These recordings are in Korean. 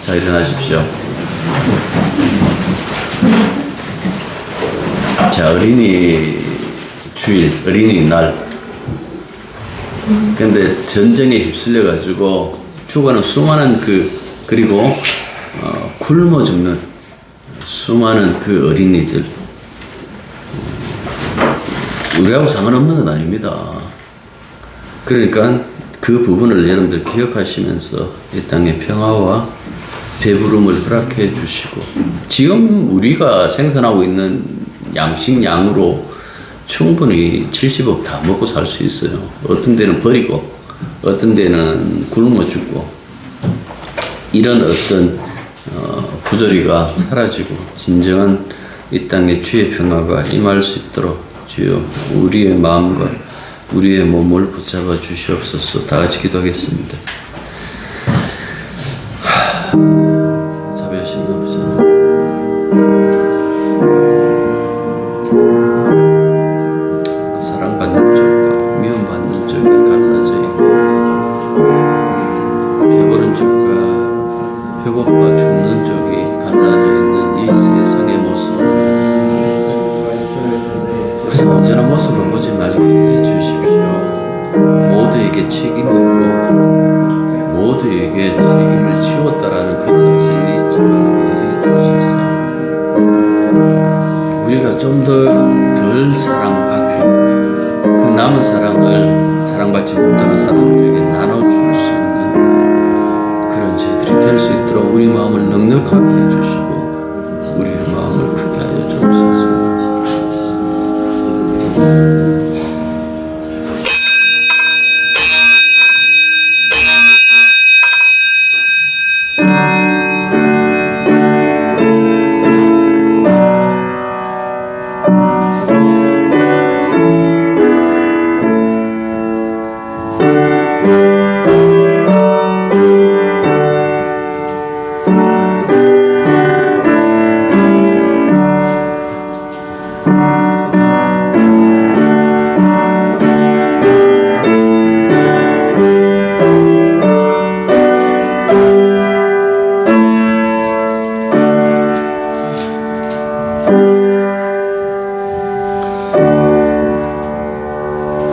자, 일어나십시오. 자, 어린이 주일, 어린이날. 근데 전쟁에 휩쓸려가지고 죽어가는 수많은 그리고 굶어 죽는 수많은 그 어린이들. 우리하고 상관없는 건 아닙니다. 그러니까 그 부분을 여러분들 기억하시면서 이 땅의 평화와 배부름을 허락해 주시고, 지금 우리가 생산하고 있는 양식량으로 충분히 70억 다 먹고 살 수 있어요. 어떤 데는 버리고 어떤 데는 굶어 죽고, 이런 어떤 부조리가 사라지고 진정한 이 땅의 주의 평화가 임할 수 있도록 주여 우리의 마음과 우리의 몸을 붙잡아 주시옵소서. 다 같이 기도하겠습니다. 자비하신 아버지, 사랑받는 쪽과 미움받는 쪽이 갈라져 있고, 배부른 쪽과 배고파 죽는 쪽이 갈라져 있는 이 세상의 모습, 그래서 온전한 모습을 보지 말게 해주십시오. 모두에게 책임이 있고 모두에게 책임을 지웠다라는 그 사실이 잊지 말게 해주시옵소서. 우리가 좀 덜 사랑받고 그 남은 사랑을 사랑받지 못하는 사람들에게 나눠줄 수 있는 그런 저희들이 될 수 있도록 우리 마음을 넉넉하게 해주시고 우리의 마음을 크게 하여 주옵소서.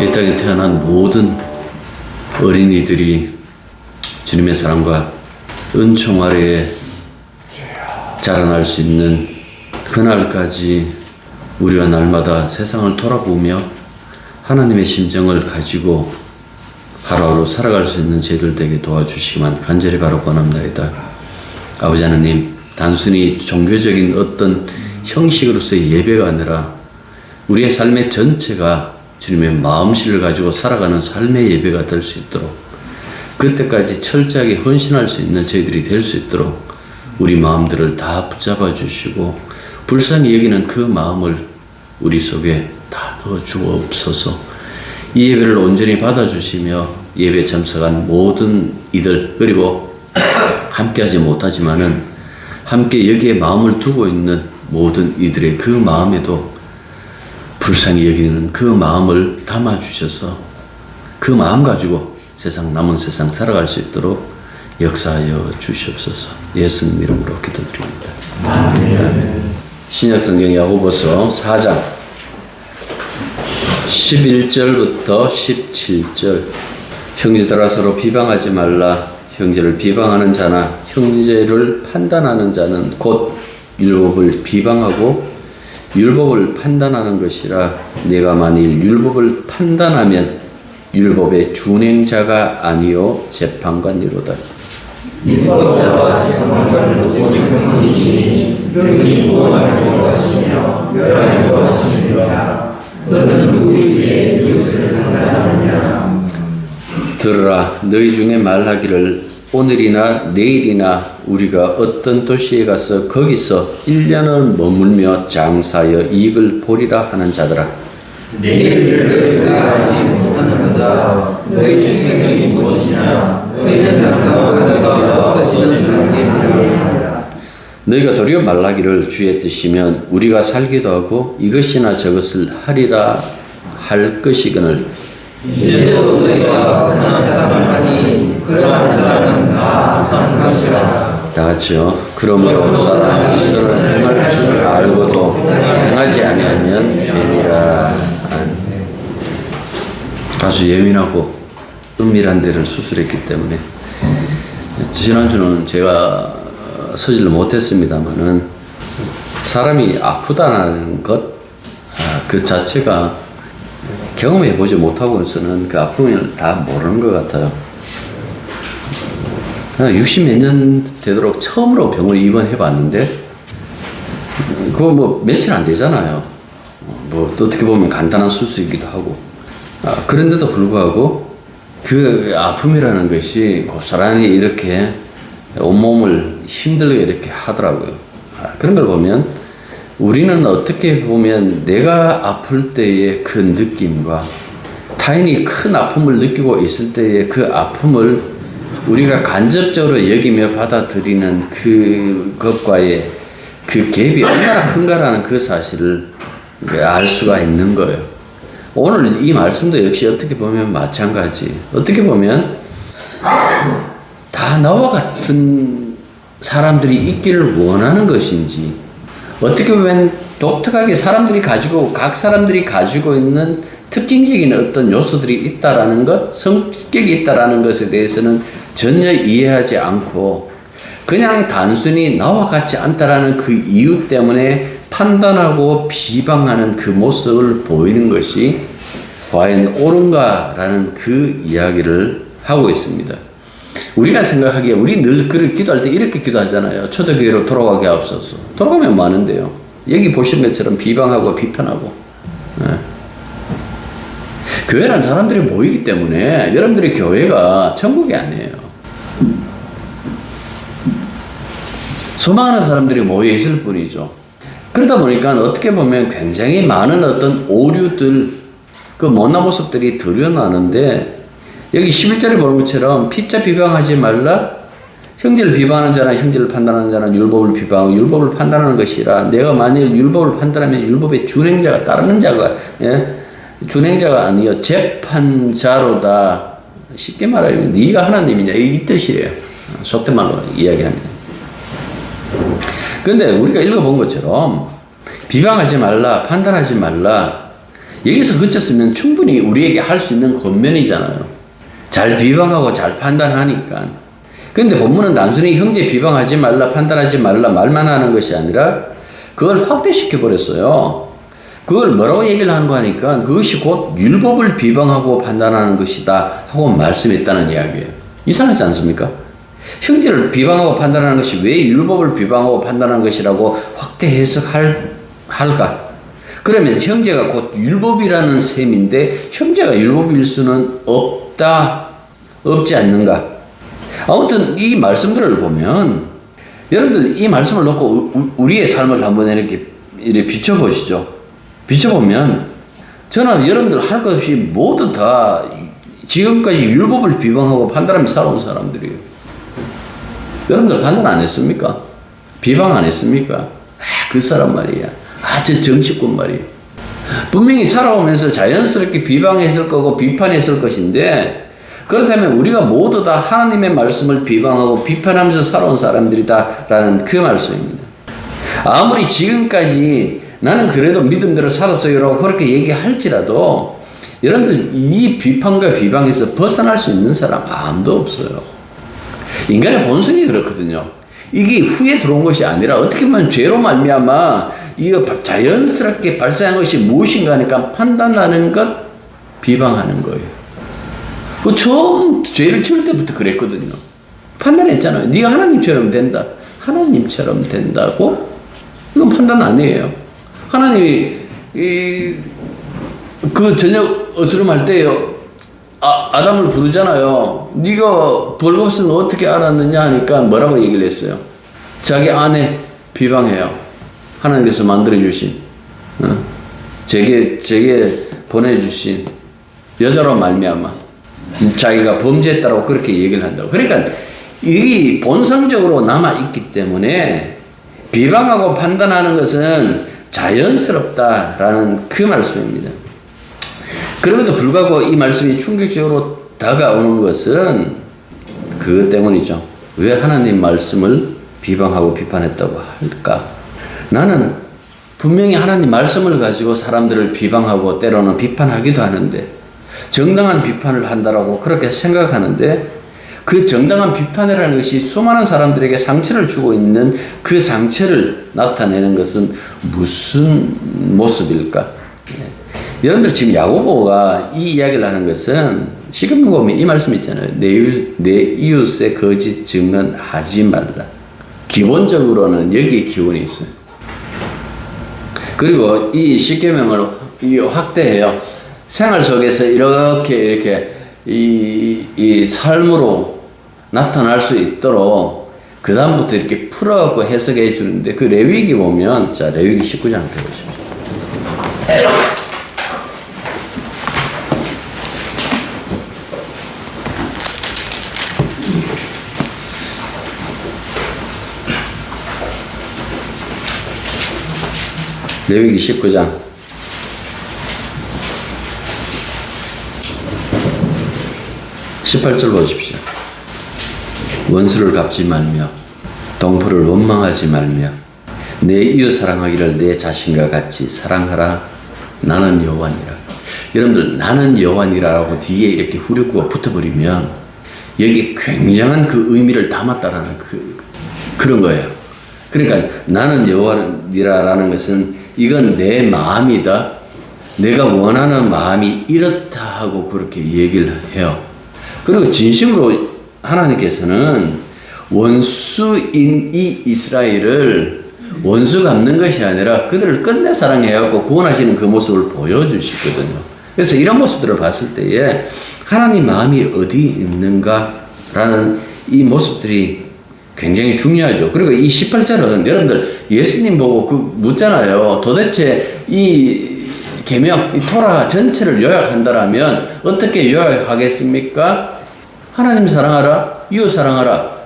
이 땅에 태어난 모든 어린이들이 주님의 사랑과 은총 아래에 자라날 수 있는 그날까지 우리가 날마다 세상을 돌아보며 하나님의 심정을 가지고 하루하루 살아갈 수 있는 저희들 되게 도와주시기만 간절히 바로 권합니다. 아버지 하나님, 단순히 종교적인 어떤 형식으로서의 예배가 아니라 우리의 삶의 전체가 주님의 마음씨를 가지고 살아가는 삶의 예배가 될 수 있도록, 그때까지 철저하게 헌신할 수 있는 저희들이 될 수 있도록 우리 마음들을 다 붙잡아 주시고 불쌍히 여기는 그 마음을 우리 속에 다 넣어 주옵소서. 이 예배를 온전히 받아주시며 예배 참석한 모든 이들, 그리고 함께하지 못하지만은 함께 여기에 마음을 두고 있는 모든 이들의 그 마음에도 불쌍히 여기는 그 마음을 담아주셔서 그 마음 가지고 남은 세상 살아갈 수 있도록 역사하여 주시옵소서. 예수님 이름으로 기도드립니다. 아멘. 신약 성경 야고보서 4장 11절부터 17절. 형제들아 서로 비방하지 말라. 형제를 비방하는 자나 형제를 판단하는 자는 곧 율법을 비방하고 율법을 판단하는 것이라. 내가 만일 율법을 판단하면 율법의 준행자가 아니요 재판관이로다. 율법자와 재판관은 오직 형이니 능히 구원하는 것이며 멸하는 것이니라. 너는 누구 위에 이웃을 판단하느냐. 들으라. 너희 중에 말하기를 오늘이나 내일이나 우리가 어떤 도시에 가서 거기서 1년을 머물며 장사하여 이익을 보리라 하는 자들아. 내일을 너희가 알지 못하는도다. 너희 주 생명이 무엇이냐. 너희는 장사하다가 없어지는 게 아니라. 너희가 도리어 말하기를 주의 뜻이면 우리가 살기도 하고 이것이나 저것을 하리라 할 것이거늘. 이제도 너희가 그런 사람을 하니 그러한 사람은 다 악한 것이라. 다 같이요. 그러므로 사람이 스스로 행할 줄 알고도 행하지 아니하면 죄니라. 아주 예민하고 은밀한 데를 수술했기 때문에 지난주는 제가 서질을 못했습니다만은 사람이 아프다는 것 그 자체가 경험해보지 못하고서는 그 아픔을 다 모르는 것 같아요. 60몇 년 되도록 처음으로 병원에 입원해봤는데 그거 뭐 며칠 안 되잖아요. 뭐 어떻게 보면 간단한 수술이기도 하고 그런데도 불구하고 그 아픔이라는 것이 고스란히 이렇게 온몸을 힘들게 이렇게 하더라고요. 그런 걸 보면 우리는 어떻게 보면 내가 아플 때의 그 느낌과 타인이 큰 아픔을 느끼고 있을 때의 그 아픔을 우리가 간접적으로 여기며 받아들이는 그것과의 그 갭이 얼마나 큰가라는 그 사실을 알 수가 있는 거예요. 오늘 이 말씀도 역시 어떻게 보면 마찬가지. 어떻게 보면 다 나와 같은 사람들이 있기를 원하는 것인지, 어떻게 보면 독특하게 각 사람들이 가지고 있는 특징적인 어떤 요소들이 있다라는 것, 성격이 있다라는 것에 대해서는 전혀 이해하지 않고 그냥 단순히 나와 같지 않다라는 그 이유 때문에 판단하고 비방하는 그 모습을 보이는 것이 과연 옳은가라는 그 이야기를 하고 있습니다. 우리가 생각하기에 우리 늘 기도할 때 이렇게 기도하잖아요. 초대교회로 돌아가게 하옵소서. 돌아가면 많은데요. 여기 보신 것처럼 비방하고 비판하고. 교회란 사람들이 모이기 때문에 여러분들의 교회가 천국이 아니에요. 수많은 사람들이 모여 있을 뿐이죠. 그러다 보니까 어떻게 보면 굉장히 많은 어떤 오류들, 그 못난 모습들이 드러나는데, 여기 11절에 보는 것처럼 피자 비방하지 말라. 형제를 비방하는 자나 형제를 판단하는 자는 율법을 비방하고 율법을 판단하는 것이라. 내가 만일 율법을 판단하면 율법의 준행자가 따르는 자가 준행자가 아니요 재판자로다. 쉽게 말하면 네가 하나님이냐 이 뜻이에요. 속된 말로 이야기합니다. 그런데 우리가 읽어본 것처럼 비방하지 말라, 판단하지 말라, 여기서 그쳤으면 충분히 우리에게 할 수 있는 권면이잖아요. 잘 비방하고 잘 판단하니까. 그런데 본문은 단순히 형제 비방하지 말라, 판단하지 말라 말만 하는 것이 아니라 그걸 확대시켜 버렸어요. 그걸 뭐라고 얘기를 하는 거 하니까 그것이 곧 율법을 비방하고 판단하는 것이다 하고 말씀했다는 이야기예요. 이상하지 않습니까? 형제를 비방하고 판단하는 것이 왜 율법을 비방하고 판단하는 것이라고 확대 해석할까? 그러면 형제가 곧 율법이라는 셈인데 형제가 율법일 수는 없지 않는가? 아무튼 이 말씀들을 보면 여러분들 이 말씀을 놓고 우리의 삶을 한번 이렇게 비춰보시죠. 비춰보면 저는 여러분들 할 것 없이 모두 다 지금까지 율법을 비방하고 판단하며 살아온 사람들이에요. 여러분들 판단 안 했습니까? 비방 안 했습니까? 그 사람 말이야. 저 정치꾼 말이야. 분명히 살아오면서 자연스럽게 비방했을 거고 비판했을 것인데, 그렇다면 우리가 모두 다 하나님의 말씀을 비방하고 비판하면서 살아온 사람들이다라는 그 말씀입니다. 아무리 지금까지 나는 그래도 믿음대로 살았어요라고 그렇게 얘기할지라도 여러분들 이 비판과 비방에서 벗어날 수 있는 사람 아무도 없어요. 인간의 본성이 그렇거든요. 이게 후에 들어온 것이 아니라 어떻게 보면 죄로 말미암아 이거 자연스럽게 발생한 것이 무엇인가 하니까 판단하는 것, 비방하는 거예요. 그 처음 죄를 지을 때부터 그랬거든요. 판단했잖아요. 네가 하나님처럼 된다. 하나님처럼 된다고? 이건 판단 아니에요. 하나님이 그 저녁 어스름할 때요, 아담을 부르잖아요. 네가 벌거벗은 어떻게 알았느냐 하니까 뭐라고 얘기를 했어요? 자기 아내 비방해요. 하나님께서 만들어주신, 제게 보내주신 여자로 말미암아 자기가 범죄했다고 그렇게 얘기를 한다고. 그러니까 이 본성적으로 남아있기 때문에 비방하고 판단하는 것은 자연스럽다라는 그 말씀입니다. 그럼에도 불구하고 이 말씀이 충격적으로 다가오는 것은 그것 때문이죠. 왜 하나님 말씀을 비방하고 비판했다고 할까? 나는 분명히 하나님 말씀을 가지고 사람들을 비방하고 때로는 비판하기도 하는데 정당한 비판을 한다라고 그렇게 생각하는데 그 정당한 비판이라는 것이 수많은 사람들에게 상처를 주고 있는 그 상처를 나타내는 것은 무슨 모습일까? 여러분들 지금 야고보가 이 이야기를 하는 것은 지금 보면 이 말씀 있잖아요. 내 이웃의 거짓 증언하지 말라. 기본적으로는 여기에 기원이 있어요. 그리고 이 십계명을 확대해요. 생활 속에서 이렇게 이 삶으로 나타날 수 있도록 그 다음부터 이렇게 풀어갖고 해석해 주는데 그 레위기 보면 자 레위기 19장 펴보십시오. 레위기 19장 18절 보십시오. 원수를 갚지 말며 동포를 원망하지 말며 내 이웃 사랑하기를 내 자신과 같이 사랑하라. 나는 여호와니라. 여러분들 나는 여호와니라라고 뒤에 이렇게 후렴구가 붙어버리면 여기에 굉장한 그 의미를 담았다라는 그런 거예요. 그러니까 나는 여호와니라라는 것은 이건 내 마음이다. 내가 원하는 마음이 이렇다 하고 그렇게 얘기를 해요. 그리고 진심으로 하나님께서는 원수인 이 이스라엘을 원수 갚는 것이 아니라 그들을 끝내 사랑해갖고 구원하시는 그 모습을 보여주시거든요. 그래서 이런 모습들을 봤을 때에 하나님 마음이 어디 있는가라는 이 모습들이 굉장히 중요하죠. 그리고 이 18절은 여러분들 예수님 보고 묻잖아요. 도대체 이 계명, 이 토라 전체를 요약한다라면 어떻게 요약하겠습니까? 하나님 사랑하라, 이웃 사랑하라.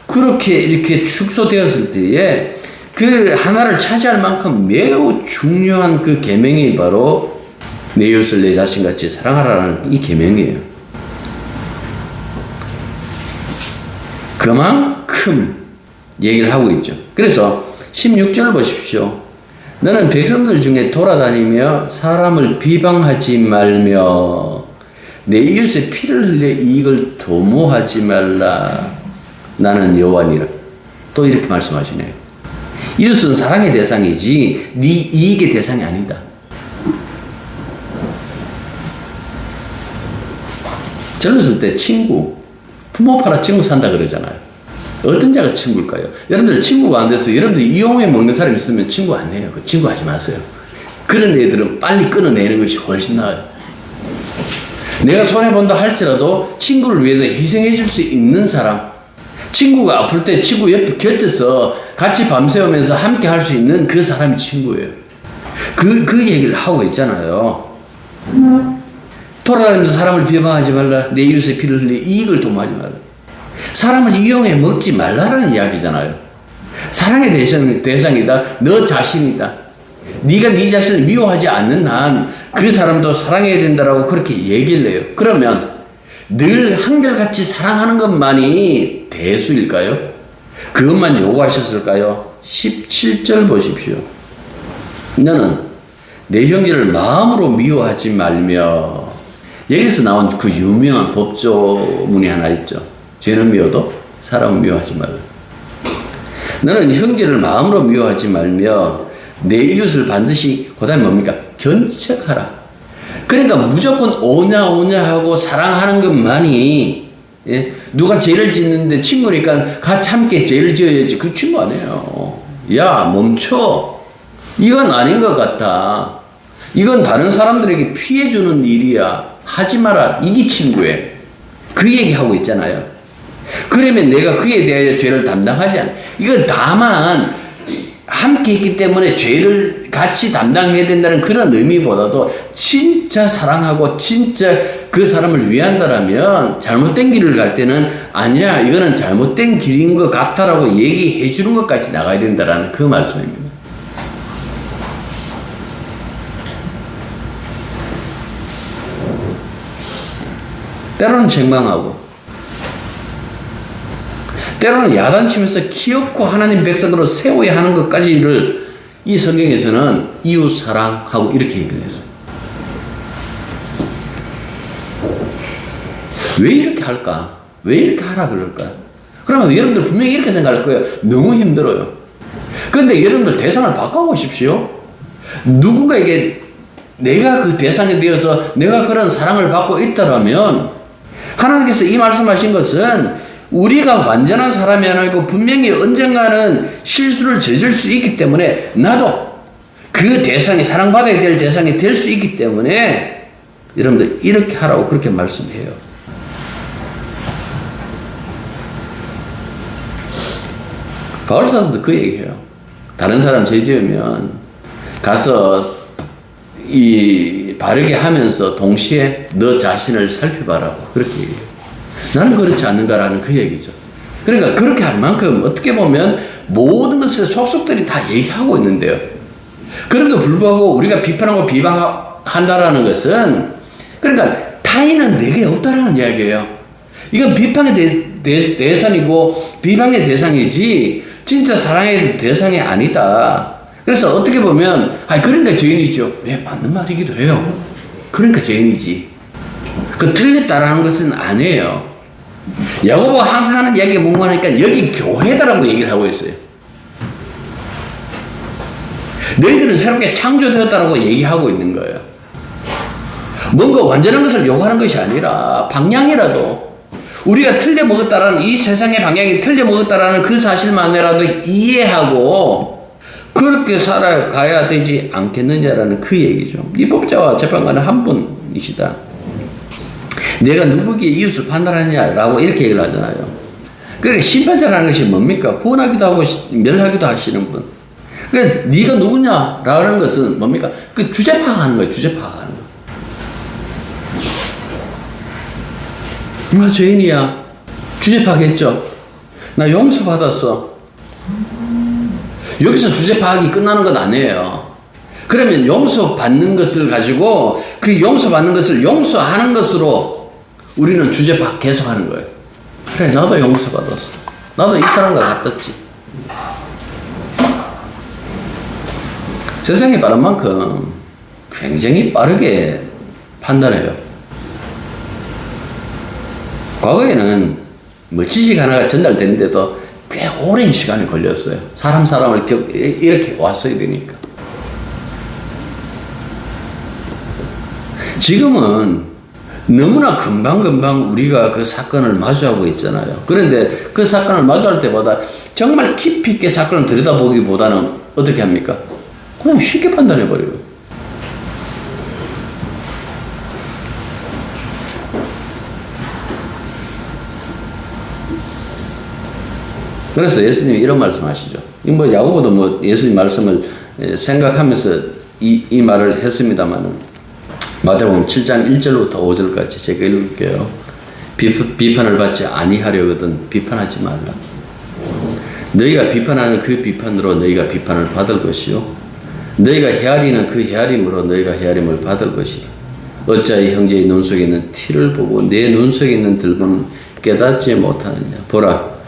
그렇게 이렇게 축소되었을 때에 그 하나를 차지할 만큼 매우 중요한 그 계명이 바로 내 이웃을 내 자신같이 사랑하라는 이 계명이에요. 그만큼 얘기를 하고 있죠. 그래서 16절 보십시오. 너는 백성들 중에 돌아다니며 사람을 비방하지 말며 내 이웃의 피를 흘려 이익을 도모하지 말라. 나는 여호와니라. 또 이렇게 말씀하시네요. 이웃은 사랑의 대상이지 네 이익의 대상이 아니다. 젊었을 때 친구, 부모 팔아 친구 산다 그러잖아요. 어떤 자가 친구일까요? 여러분들 친구가 안 돼서 여러분들이 이용해 먹는 사람 있으면 친구 안 해요. 그 친구 하지 마세요. 그런 애들은 빨리 끊어내는 것이 훨씬 나아요. 내가 손해본다 할지라도 친구를 위해서 희생해 줄 수 있는 사람, 친구가 아플 때 친구 옆에 곁에서 같이 밤새우면서 함께 할 수 있는 그 사람이 친구예요. 그 얘기를 하고 있잖아요. 돌아다니면서 사람을 비방하지 말라. 내 이웃의 피를 흘려 이익을 도모하지 말라. 사람을 이용해 먹지 말라라는 이야기잖아요. 사랑의 대상이다. 너 자신이다. 네가 네 자신을 미워하지 않는 한 그 사람도 사랑해야 된다라고 그렇게 얘기를 해요. 그러면 늘 한결같이 사랑하는 것만이 대수일까요? 그것만 요구하셨을까요? 17절 보십시오. 너는 내 형제를 마음으로 미워하지 말며. 여기서 나온 그 유명한 법조문이 하나 있죠. 죄는 미워도 사람은 미워하지 말라. 너는 형제를 마음으로 미워하지 말며 내 이웃을 반드시 그 다음에 뭡니까? 견책하라. 그러니까 무조건 오냐 하고 사랑하는 것만이, 예? 누가 죄를 짓는데 친구니까 같이 함께 죄를 지어야지. 그 친구 아니에요. 야 멈춰. 이건 아닌 것 같아. 이건 다른 사람들에게 피해주는 일이야. 하지 마라. 이게 친구예요. 그 얘기하고 있잖아요. 그러면 내가 그에 대하여 죄를 담당하지 않아. 이거 다만 함께 했기 때문에 죄를 같이 담당해야 된다는 그런 의미보다도 진짜 사랑하고 진짜 그 사람을 위한다라면 잘못된 길을 갈 때는 아니야 이거는 잘못된 길인 것 같다라고 얘기해 주는 것까지 나가야 된다라는 그 말씀입니다. 때로는 책망하고 때로는 야단치면서 키없고 하나님 백성으로 세워야 하는 것까지를 이 성경에서는 이웃 사랑하고 이렇게 얘기를 했어요. 왜 이렇게 할까? 왜 이렇게 하라 그럴까? 그러면 여러분들 분명히 이렇게 생각할 거예요. 너무 힘들어요. 그런데 여러분들 대상을 바꿔보십시오. 누군가에게 내가 그 대상이 되어서 내가 그런 사랑을 받고 있다라면 하나님께서 이 말씀하신 것은 우리가 완전한 사람이 아니고 분명히 언젠가는 실수를 저질 수 있기 때문에 나도 그 대상이 사랑받아야 될 대상이 될 수 있기 때문에 여러분들 이렇게 하라고 그렇게 말씀해요. 바울사도도 그 얘기해요. 다른 사람 죄 지으면 가서 이 바르게 하면서 동시에 너 자신을 살펴봐라고 그렇게 얘기해요. 나는 그렇지 않는가라는 그 얘기죠. 그러니까 그렇게 할 만큼 어떻게 보면 모든 것을 속속들이 다 얘기하고 있는데요. 그럼에도 불구하고 우리가 비판하고 비방한다라는 것은 그러니까 타인은 내게 없다라는 이야기예요. 이건 비판의 대상이고 비방의 대상이지 진짜 사랑의 대상이 아니다. 그래서 어떻게 보면 그러니까 죄인이죠. 네, 맞는 말이기도 해요. 그러니까 죄인이지. 그 틀렸다라는 것은 아니에요. 야고보가 항상 하는 이야기가 뭔가 하니까 여기 교회다라고 얘기를 하고 있어요. 너희들은 새롭게 창조되었다라고 얘기하고 있는 거예요. 뭔가 완전한 것을 요구하는 것이 아니라 방향이라도 우리가 틀려 먹었다라는 이 세상의 방향이 틀려 먹었다라는 그 사실만이라도 이해하고 그렇게 살아가야 되지 않겠느냐라는 그 얘기죠. 입법자와 재판관은 한 분이시다. 내가 누구에게 이웃을 판단하냐라고 이렇게 얘기를 하잖아요. 그러니까 심판자라는 것이 뭡니까? 구원하기도 하고 멸하기도 하시는 분. 그러니까 네가 누구냐라는 것은 뭡니까? 그 주제 파악하는 거예요. 주제 파악하는 거. 나 죄인이야. 주제 파악했죠. 나 용서받았어. 여기서 주제 파악이 끝나는 건 아니에요. 그러면 용서받는 것을 가지고 그 용서받는 것을 용서하는 것으로 우리는 주제 파악 계속하는 거예요. 그래, 나도 용서받았어. 나도 이 사람과 같았지. 세상이 빠른 만큼 굉장히 빠르게 판단해요. 과거에는 지식 하나가 전달되는데도 꽤 오랜 시간이 걸렸어요. 사람을 이렇게 왔어야 되니까. 지금은 너무나 금방금방 우리가 그 사건을 마주하고 있잖아요. 그런데 그 사건을 마주할 때보다 정말 깊이 있게 사건을 들여다보기보다는 어떻게 합니까? 그냥 쉽게 판단해버려요. 그래서 예수님이 이런 말씀 하시죠. 야고보도 예수님 말씀을 생각하면서 이 말을 했습니다만은 마태복음 7장 1절부터 5절까지 제가 읽을게요. 비판을 받지 아니하려거든 비판하지 말라. 너희가 비판하는 그 비판으로 너희가 비판을 받을 것이요 너희가 헤아리는 그 헤아림으로 너희가 헤아림을 받을 것이라. 어찌하여 형제의 눈 속에 있는 티를 보고 내 눈 속에 있는 들보는 깨닫지 못하느냐. 보라,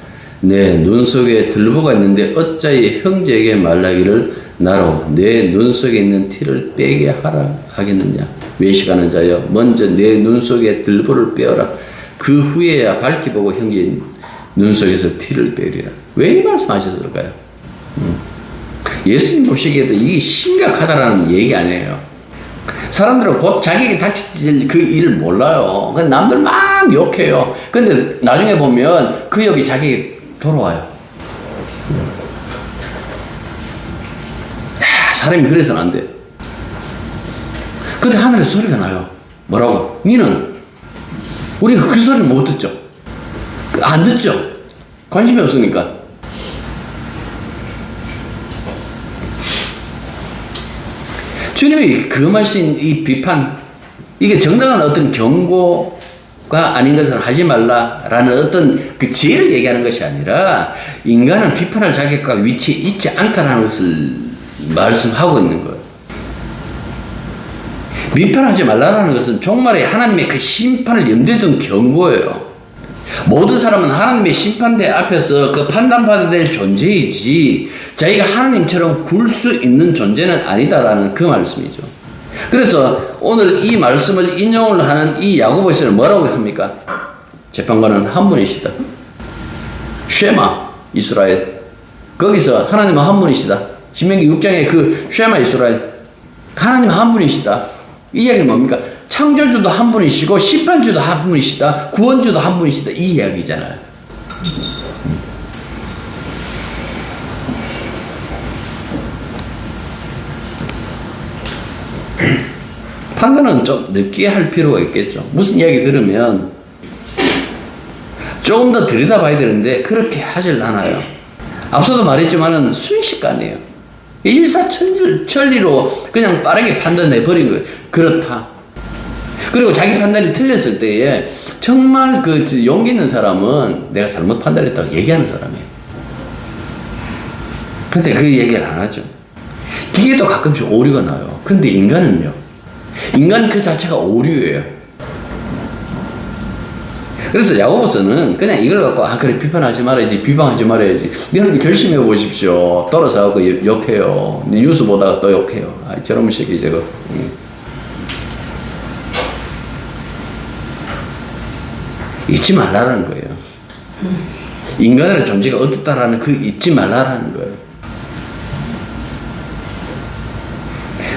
내 눈 속에 들보가 있는데 어찌하여 형제에게 말하기를 나로 내 눈 속에 있는 티를 빼게 하라 하겠느냐. 외식하는 자여, 먼저 내 눈 속에 들보를 빼어라. 그 후에야 밝히 보고 형제의 눈 속에서 티를 빼리라. 왜 이 말씀하셨을까요? 예수님 보시기에도 이게 심각하다라는 얘기 아니에요. 사람들은 곧 자기에게 닥칠 그 일을 몰라요. 남들 막 욕해요. 근데 나중에 보면 그 욕이 자기에게 돌아와요. 사람이 그래서는 안 돼. 근데 하늘에 소리가 나요. 뭐라고? 니는 우리가 그 소리를 못 듣죠. 안 듣죠. 관심이 없으니까. 주님이 금하신 이 비판, 이게 정당한 어떤 경고가 아닌 것은 하지 말라라는 어떤 그 지혜를 얘기하는 것이 아니라 인간은 비판할 자격과 위치에 있지 않다는 것을 말씀하고 있는 거예요. 비판하지 말라는 것은 종말에 하나님의 그 심판을 염두에 둔 경고예요. 모든 사람은 하나님의 심판대 앞에서 그 판단받아야 될 존재이지 자기가 하나님처럼 굴 수 있는 존재는 아니다라는 그 말씀이죠. 그래서 오늘 이 말씀을 인용을 하는 이 야고보서는 뭐라고 합니까? 재판관은 한 분이시다. 쉐마 이스라엘. 거기서 하나님은 한 분이시다. 신명기 6장에 그 쉐마 이스라엘. 하나님은 한 분이시다. 이 이야기는 뭡니까? 창조주도 한 분이시고 심판주도 한 분이시다. 구원주도 한 분이시다. 이 이야기잖아요. 판단은 좀 늦게 할 필요가 있겠죠. 무슨 이야기 들으면 조금 더 들여다봐야 되는데 그렇게 하질 않아요. 앞서도 말했지만은 순식간이에요. 일사천리로 그냥 빠르게 판단해 버린 거예요. 그렇다. 그리고 자기 판단이 틀렸을 때에 정말 그 용기 있는 사람은 내가 잘못 판단했다고 얘기하는 사람이에요. 근데 그 얘기를 안 하죠. 기계도 가끔씩 오류가 나요. 근데 인간은요. 인간 그 자체가 오류예요. 그래서 야고보서는 그냥 이걸 갖고 그래 비판하지 말아야지 비방하지 말아야지 여러분 결심해 보십시오. 떨어서 하고 욕해요. 뉴스 보다가 또 욕해요. 저런 새끼 저거. 잊지 말라는 거예요. 인간의 존재가 어떻다라는 그 잊지 말라는 거예요.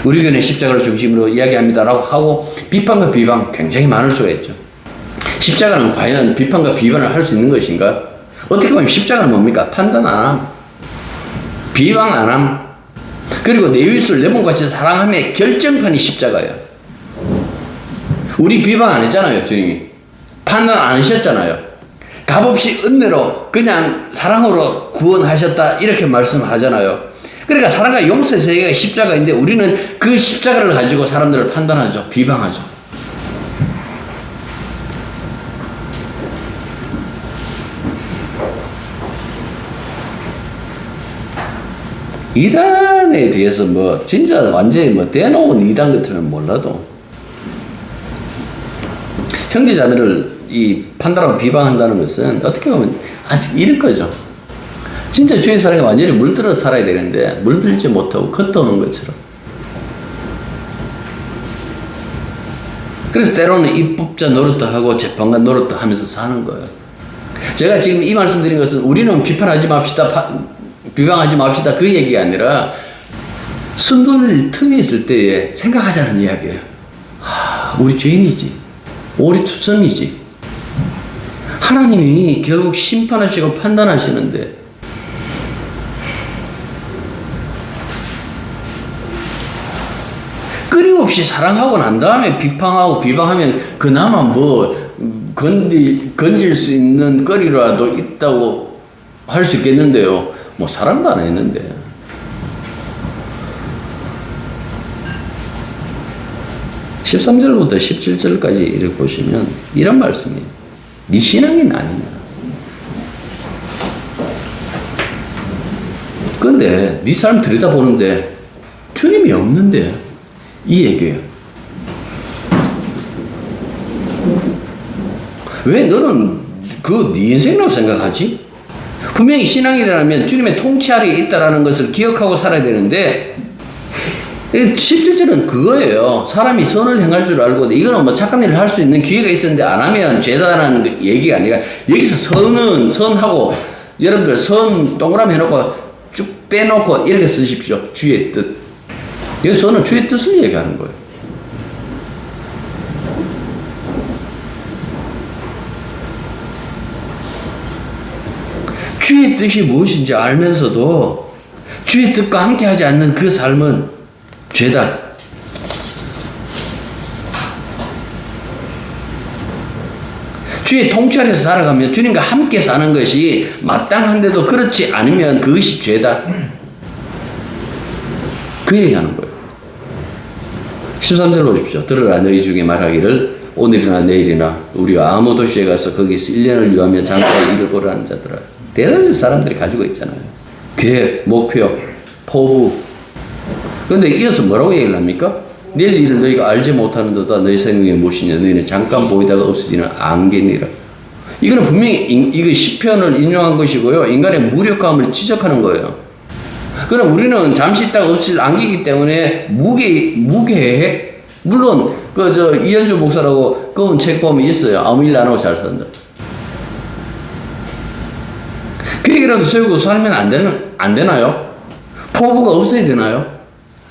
우리 교회는 십자가를 중심으로 이야기합니다라고 하고 비판과 비방 굉장히 많을 수가 있죠. 십자가는 과연 비판과 비판을 할 수 있는 것인가? 어떻게 보면 십자가는 뭡니까? 판단 안 함, 비방 안 함, 그리고 내 이웃을 내 몸같이 사랑함의 결정판이 십자가예요. 우리 비방 안 했잖아요, 주님이. 판단 안 하셨잖아요. 값없이 은혜로 그냥 사랑으로 구원하셨다 이렇게 말씀하잖아요. 그러니까 사랑과 용서의 세계가 십자가인데 우리는 그 십자가를 가지고 사람들을 판단하죠. 비방하죠. 이단에 대해서 진짜 완전히 대놓은 이단 같으면 몰라도 형제자매를 판단하고 비방한다는 것은 어떻게 보면 아직 이런 거죠. 진짜 주의 사랑에 완전히 물들어 살아야 되는데 물들지 못하고 겉도는 것처럼. 그래서 때로는 입법자 노릇도 하고 재판관 노릇도 하면서 사는 거예요. 제가 지금 이 말씀드린 것은 우리는 비판하지 맙시다, 비방하지 맙시다 그 얘기가 아니라 순돌릴 틈이 있을 때에 생각하자는 이야기예요. 우리 죄인이지, 우리 투성이지. 하나님이 결국 심판하시고 판단하시는데 끊임없이 사랑하고 난 다음에 비판하고 비방하면 그나마 건질 수 있는 거리라도 있다고 할 수 있겠는데요. 사랑도 안 했는데. (13절부터) (17절까지) 이렇게 보시면 이런 말씀이에요. 네 신앙이 아니냐. 근데 네 삶 들여다보는데 주님이 없는데 이 얘기예요. 왜 너는 네 인생이라고 생각하지? 분명히 신앙이라면 주님의 통치 아래에 있다라는 것을 기억하고 살아야 되는데 17절은 그거예요. 사람이 선을 행할 줄 알고 이거는 착한 일을 할 수 있는 기회가 있었는데 안 하면 죄다라는 얘기가 아니라 여기서 선하고 여러분들 선 동그라미 해놓고 쭉 빼놓고 이렇게 쓰십시오. 주의 뜻. 여기 선은 주의 뜻을 얘기하는 거예요. 주의 뜻이 무엇인지 알면서도 주의 뜻과 함께 하지 않는 그 삶은 죄다. 주의 통치 아래서 살아가면 주님과 함께 사는 것이 마땅한데도 그렇지 않으면 그것이 죄다. 그 얘기하는 거예요. 13절 보십시오. 들으라 너희 중에 말하기를 오늘이나 내일이나 우리가 아무 도시에 가서 거기서 1년을 유하며 장사에 일을 보라는 자들아. 대단한 사람들이 가지고 있잖아요. 계획, 목표, 포부. 그런데 이어서 뭐라고 얘기를 합니까? 내일 일을 너희가 알지 못하는도다. 너희 생명이 무엇이냐. 너희는 잠깐 보이다가 없어지는 안개니라. 이거는 분명히 이거 시편을 인용한 것이고요. 인간의 무력감을 지적하는 거예요. 그럼 우리는 잠시 있다가 없을 안기기 때문에 무계획? 물론, 이현주 목사라고 그분 책 보면 있어요. 아무 일 안 하고 잘 산다. 계획이라도 세우고 살면 안 되나요? 포부가 없어야 되나요?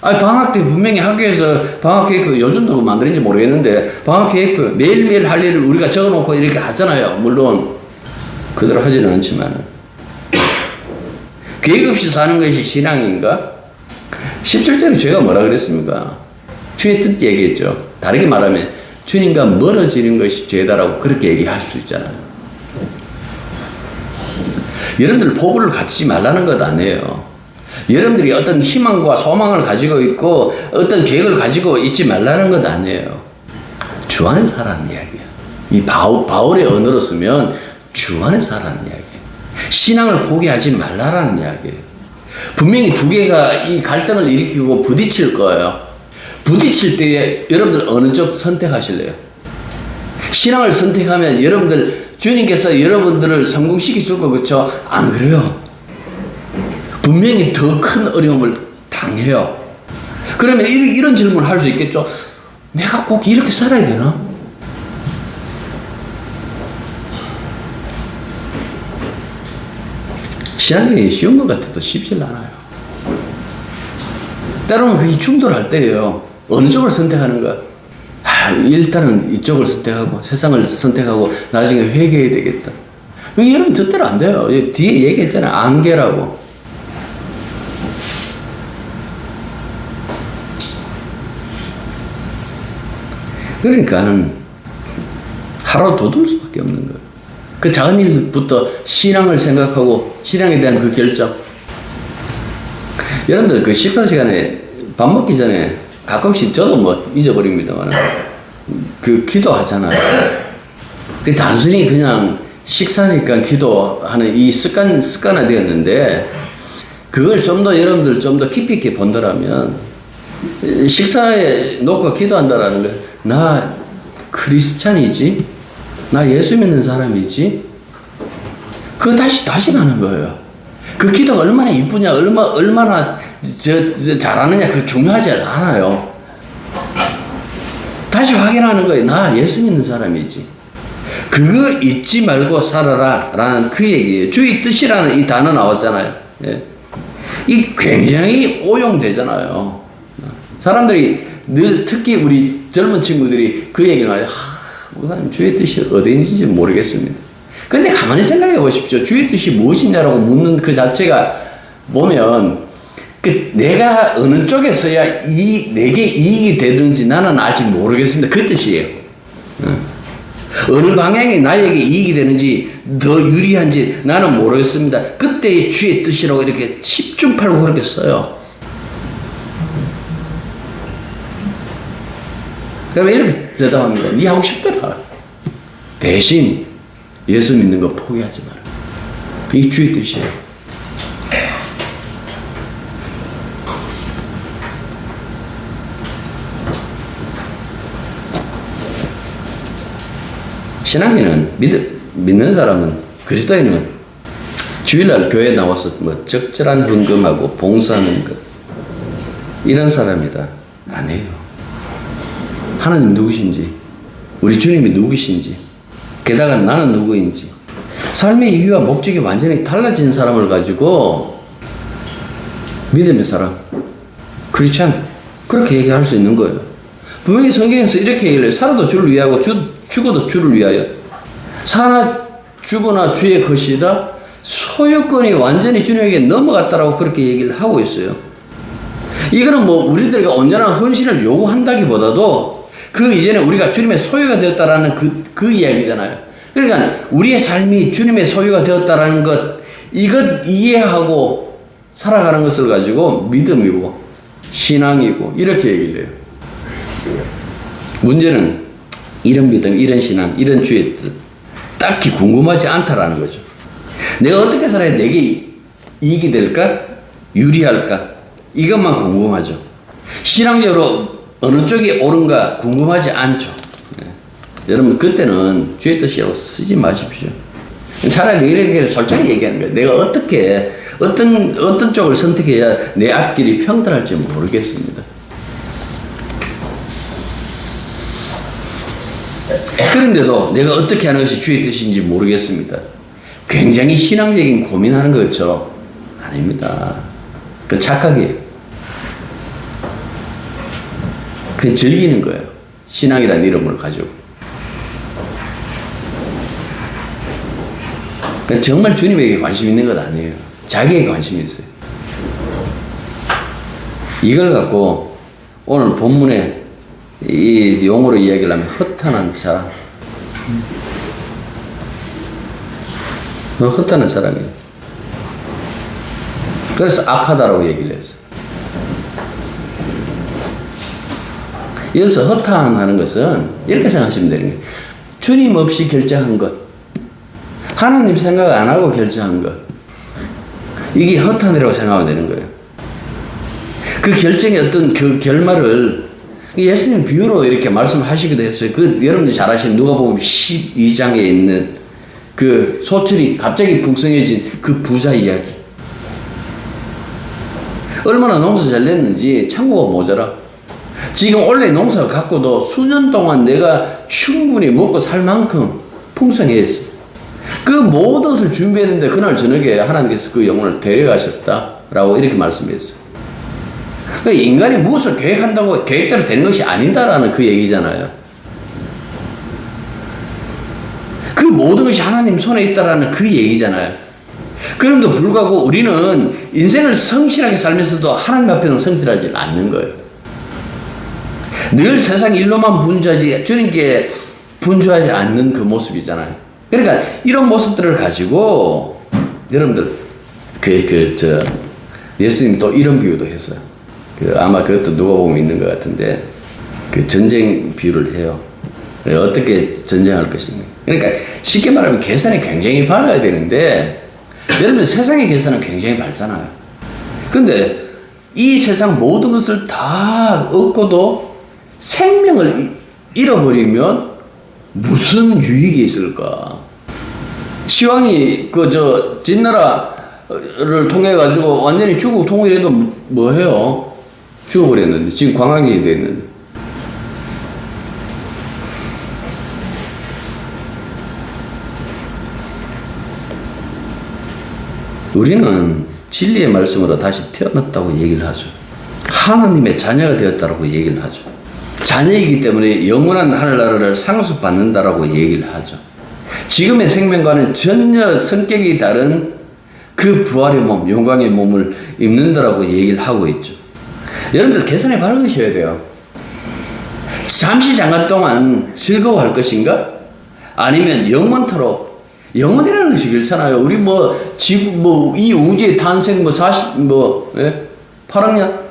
방학 때 분명히 학교에서 방학 계획, 요즘도 만드는지 모르겠는데, 방학 계획 매일매일 할 일을 우리가 적어놓고 이렇게 하잖아요. 물론, 그대로 하지는 않지만. 계획 없이 사는 것이 신앙인가? 17절에 제가 뭐라 그랬습니까? 주의 뜻 얘기했죠. 다르게 말하면, 주님과 멀어지는 것이 죄다라고 그렇게 얘기할 수 있잖아요. 여러분들 포부를 갖지 말라는 것 아니에요. 여러분들이 어떤 희망과 소망을 가지고 있고 어떤 계획을 가지고 있지 말라는 것 아니에요. 주 안에 살라는 이야기예요. 이 바울의 언어로 쓰면 주 안에 살라는 이야기예요. 신앙을 포기하지 말라라는 이야기예요. 분명히 두 개가 이 갈등을 일으키고 부딪힐 거예요. 부딪힐 때 여러분들 어느 쪽 선택하실래요? 신앙을 선택하면 여러분들 주님께서 여러분들을 성공시켜 줄 거 그렇죠? 안 그래요. 분명히 더 큰 어려움을 당해요. 그러면 이런 질문을 할 수 있겠죠. 내가 꼭 이렇게 살아야 되나? 신앙이 쉬운 것 같아도 쉽지 않아요. 때로는 그게 충돌할 때예요. 어느 쪽을 선택하는가? 일단은 이쪽을 선택하고 세상을 선택하고 나중에 회개해야 되겠다. 여러분 뜻대로 안 돼요. 뒤에 얘기했잖아요. 안개라고. 그러니까 하루 돋을 수밖에 없는 거예요. 그 작은 일부터 신앙을 생각하고 신앙에 대한 그 결정. 여러분들 그 식사 시간에 밥 먹기 전에 가끔씩 저도 뭐 잊어버립니다만 그 기도하잖아요. 그 단순히 그냥 식사니까 기도하는 이 습관화 되었는데 그걸 좀 더 여러분들 좀 더 깊이 있게 본다라면 식사에 놓고 기도한다라는 거 나 크리스찬이지? 나 예수 믿는 사람이지? 그거 다시 가는 거예요. 그 기도가 얼마나 이쁘냐, 얼마나 잘하느냐, 그거 중요하지 않아요. 다시 확인하는 거예요. 나 예수 믿는 사람이지. 그거 잊지 말고 살아라. 라는 그 얘기예요. 주의 뜻이라는 이 단어 나왔잖아요. 예. 이 굉장히 오용되잖아요. 사람들이 늘 특히 우리 젊은 친구들이 그 얘기를 하요. 목사님 주의 뜻이 어디인지 모르겠습니다. 근데 가만히 생각해 보십시오. 주의 뜻이 무엇이냐라고 묻는 그 자체가 보면 내가 어느 쪽에 서야 내게 이익이 되는지 나는 아직 모르겠습니다. 그 뜻이에요. 어느 방향이 나에게 이익이 되는지 더 유리한지 나는 모르겠습니다. 그때의 주의 뜻이라고 이렇게 10중 8구 그렇게 써요. 그러면 이렇게 대답합니다. 네 하고 싶더라. 대신 예수 믿는 거 포기하지 마라. 이게 주의 뜻이에요. 신앙인은 믿는 사람은 그리스도인은 주일날 교회에 나와서 뭐 적절한 헌금하고 봉사하는 것 이런 사람이다. 아니에요. 하나님 누구신지, 우리 주님이 누구신지, 게다가 나는 누구인지, 삶의 이유와 목적이 완전히 달라진 사람을 가지고 믿음의 사람, 크리스찬 그렇게 얘기할 수 있는 거예요. 분명히 성경에서 이렇게 얘기를 해요. 살아도 주를 위하고 죽어도 주를 위하여. 사나 죽으나 주의 것이다. 소유권이 완전히 주님에게 넘어갔다라고 그렇게 얘기를 하고 있어요. 이거는 뭐 우리들에게 온전한 헌신을 요구한다기보다도 그 이전에 우리가 주님의 소유가 되었다라는 그 이야기잖아요. 그러니까 우리의 삶이 주님의 소유가 되었다라는 것, 이것 이해하고 살아가는 것을 가지고 믿음이고 신앙이고 이렇게 얘기를 해요. 문제는 이런 믿음, 이런 신앙, 이런 주의 뜻 딱히 궁금하지 않다라는 거죠. 내가 어떻게 살아야 내게 이익이 될까? 유리할까? 이것만 궁금하죠. 신앙적으로 어느 쪽이 옳은가 궁금하지 않죠. 여러분 그때는 주의 뜻이라고 쓰지 마십시오. 차라리 이렇게 솔직히 얘기하는 거예요. 내가 어떻게 어떤 쪽을 선택해야 내 앞길이 평탄할지 모르겠습니다. 그런데도 내가 어떻게 하는 것이 주의 뜻인지 모르겠습니다. 굉장히 신앙적인 고민하는 거죠. 아닙니다. 그 착각이에요. 그 즐기는 거예요. 신앙이라는 이름을 가지고. 정말 주님에게 관심 있는 것 아니에요. 자기에게 관심이 있어요. 이걸 갖고 오늘 본문에 이 용어로 이야기를 하면 허탄한 자. 허탄한 자라는 그래서 악하다라고 얘기를 했어요. 여기서 허탄하는 것은 이렇게 생각하시면 되는 거예요. 주님 없이 결정한 것, 하나님 생각 안 하고 결정한 것, 이게 허탄이라고 생각하면 되는 거예요. 그 결정의 어떤 그 결말을 예수님 비유로 이렇게 말씀하시기도 했어요. 여러분들이 잘 아시는 누가복음 12장에 있는 그 소출이 갑자기 풍성해진 그 부자 이야기. 얼마나 농사 잘 됐는지 창고가 모자라. 지금 원래 농사를 갖고도 수년 동안 내가 충분히 먹고 살 만큼 풍성했어. 그 모든 것을 준비했는데 그날 저녁에 하나님께서 그 영혼을 데려가셨다라고 이렇게 말씀했어요. 그러니까 인간이 무엇을 계획한다고 계획대로 되는 것이 아니다라는 그 얘기잖아요. 그 모든 것이 하나님 손에 있다라는 그 얘기잖아요. 그럼에도 불구하고 우리는 인생을 성실하게 살면서도 하나님 앞에는 성실하지 않는 거예요. 늘 세상 일로만 분주하지 주님께 분주하지 않는 그 모습이잖아요. 그러니까 이런 모습들을 가지고 여러분들 예수님 또 이런 비유도 했어요. 아마 그것도 누가복음에 있는 것 같은데 그 전쟁 비유를 해요. 어떻게 전쟁할 것인가. 그러니까 쉽게 말하면 계산이 굉장히 밝아야 되는데 여러분 세상의 계산은 굉장히 밝잖아요. 근데 이 세상 모든 것을 다 얻고도 생명을 잃어버리면 무슨 유익이 있을까? 시황이 진나라를 통해 가지고 완전히 중국 통일해도 뭐 해요? 죽어버렸는데 지금 광학이 됐는데. 우리는 진리의 말씀으로 다시 태어났다고 얘기를 하죠. 하나님의 자녀가 되었다고 얘기를 하죠. 자녀이기 때문에 영원한 하늘나라를 상속받는다라고 얘기를 하죠. 지금의 생명과는 전혀 성격이 다른 그 부활의 몸, 영광의 몸을 입는다라고 얘기를 하고 있죠. 여러분들 계산에 밝으셔야 돼요. 잠시 잠깐 동안 즐거워할 것인가? 아니면 영원토록, 영원이라는 것이 그렇잖아요. 우리 이 우주의 탄생 8억년?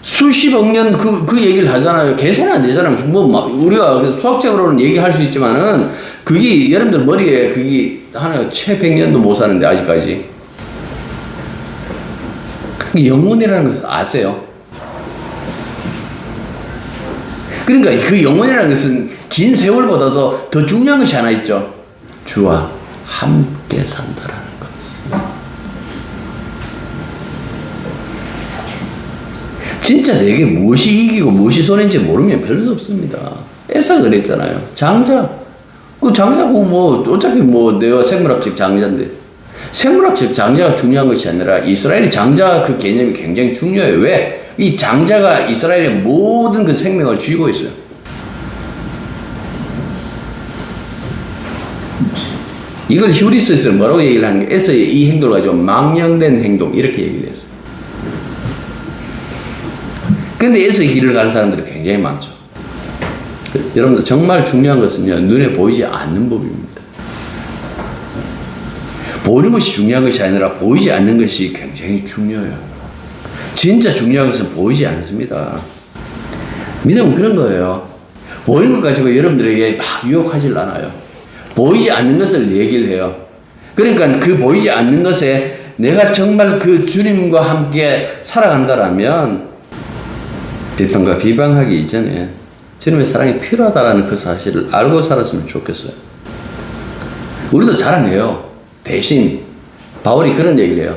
수십억 년 그 얘기를 하잖아요. 계산이 안 되잖아요. 우리가 수학적으로는 얘기할 수 있지만은 그게 여러분들 머리에 그게 하나 채 100년도 못 사는데 아직까지. 영혼이라는 것을 아세요? 그러니까 그 영혼이라는 것은 긴 세월보다도 더 중요한 것이 하나 있죠. 주와 함께 산다라는 것. 진짜 내게 무엇이 이기고 무엇이 손해인지 모르면 별로 없습니다. 에서 그랬잖아요. 장자. 그 장자고 어차피 내가 생물학적 장자인데. 생물학적 장자가 중요한 것이 아니라 이스라엘의 장자 그 개념이 굉장히 중요해요. 왜? 이 장자가 이스라엘의 모든 그 생명을 쥐고 있어요. 이걸 히브리서에서 뭐라고 얘기를 하는 게 에서의 이 행동을 가지고 망령된 행동 이렇게 얘기를 했어요. 근데 에서의 길을 가는 사람들이 굉장히 많죠. 여러분들 정말 중요한 것은요, 눈에 보이지 않는 법입니다. 보이는 것이 중요한 것이 아니라 보이지 않는 것이 굉장히 중요해요. 진짜 중요한 것은 보이지 않습니다. 믿음은 그런 거예요. 보이는 것 가지고 여러분들에게 막 유혹하질 않아요. 보이지 않는 것을 얘기를 해요. 그러니까 그 보이지 않는 것에 내가 정말 그 주님과 함께 살아간다라면 비판과 비방하기 이전에 주님의 사랑이 필요하다라는 그 사실을 알고 살았으면 좋겠어요. 우리도 자랑해요. 대신 바울이 그런 얘기를 해요.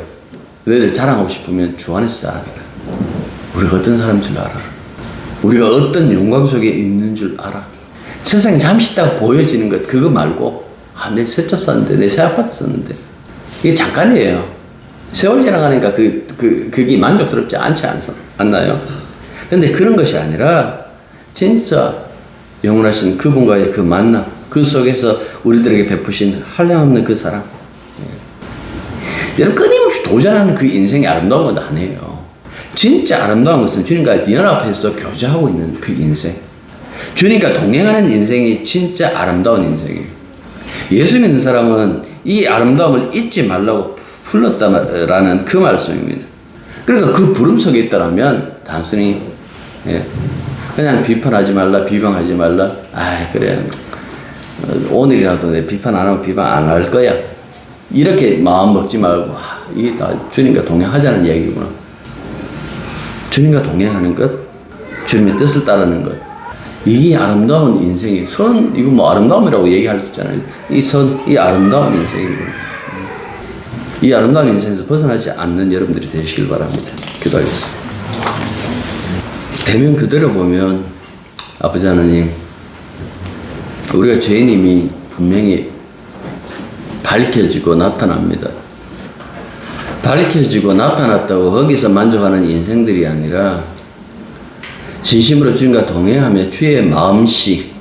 너희들 자랑하고 싶으면 주 안에서 자랑해라. 우리가 어떤 사람인 줄 알아. 우리가 어떤 영광 속에 있는 줄 알아. 세상에 잠시 있다가 보여지는 것 그거 말고 내 새 차 샀는데 내 새 아파트 샀는데 이게 잠깐이에요. 세월 지나가니까 그게 만족스럽지 않나요? 근데 그런 것이 아니라 진짜 영원하신 그분과의 그 만남, 그 속에서 우리들에게 베푸신 한량없는 그 사랑. 여러분 끊임없이 도전하는 그 인생이 아름다운 건 아니에요. 진짜 아름다운 것은 주님과 연합해서 교제하고 있는 그 인생. 주님과 동행하는 인생이 진짜 아름다운 인생이에요. 예수 믿는 사람은 이 아름다움을 잊지 말라고 불렀다라는 그 말씀입니다. 그러니까 그 부름 속에 있다라면 단순히 그냥 비판하지 말라, 비방하지 말라. 그래 오늘이라도 내 비판 안 하고 비방 안 할 거야. 이렇게 마음 먹지 말고 이게 다 주님과 동행하자는 얘기구나. 주님과 동행하는 것, 주님의 뜻을 따르는 것. 이 아름다운 인생이 이거 뭐 아름다움이라고 얘기할 수 있잖아요. 이 아름다운 인생이구나. 이 아름다운 인생에서 벗어나지 않는 여러분들이 되시길 바랍니다. 기도하겠습니다. 대면 그대로 보면 아버지 하나님, 우리가 죄인임이 분명히 밝혀지고 나타납니다. 밝혀지고 나타났다고 거기서 만족하는 인생들이 아니라 진심으로 주님과 동행하며 주의 마음씨,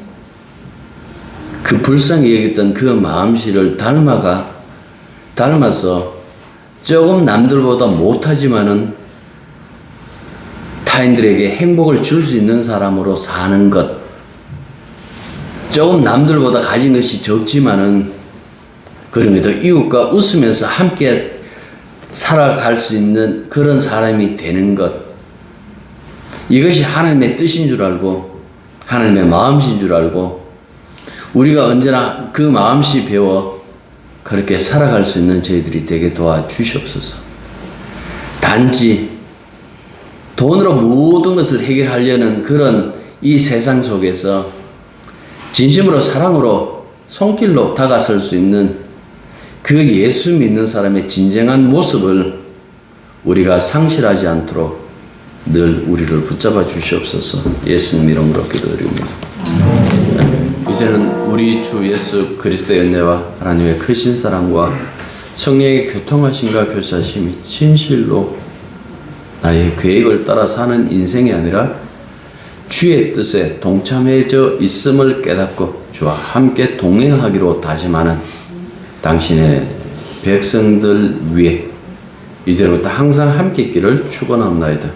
그 불쌍히 여겼던 그 마음씨를 닮아서 조금 남들보다 못하지만은 타인들에게 행복을 줄 수 있는 사람으로 사는 것. 조금 남들보다 가진 것이 적지만은 그럼에도 이웃과 웃으면서 함께 살아갈 수 있는 그런 사람이 되는 것. 이것이 하나님의 뜻인 줄 알고 하나님의 마음인 줄 알고 우리가 언제나 그 마음씨 배워 그렇게 살아갈 수 있는 저희들이 되게 도와주시옵소서. 단지 돈으로 모든 것을 해결하려는 그런 이 세상 속에서 진심으로 사랑으로 손길로 다가설 수 있는 그 예수 믿는 사람의 진정한 모습을 우리가 상실하지 않도록 늘 우리를 붙잡아 주시옵소서. 예수님 이름으로 기도드립니다. 이제는 우리 주 예수 그리스도의 은혜와 하나님의 크신 사랑과 성령의 교통하심과 교사하심이 진실로 나의 계획을 따라 사는 인생이 아니라 주의 뜻에 동참해져 있음을 깨닫고 주와 함께 동행하기로 다짐하는 당신의 백성들 위해 이제부터 항상 함께 있기를 축원합니다.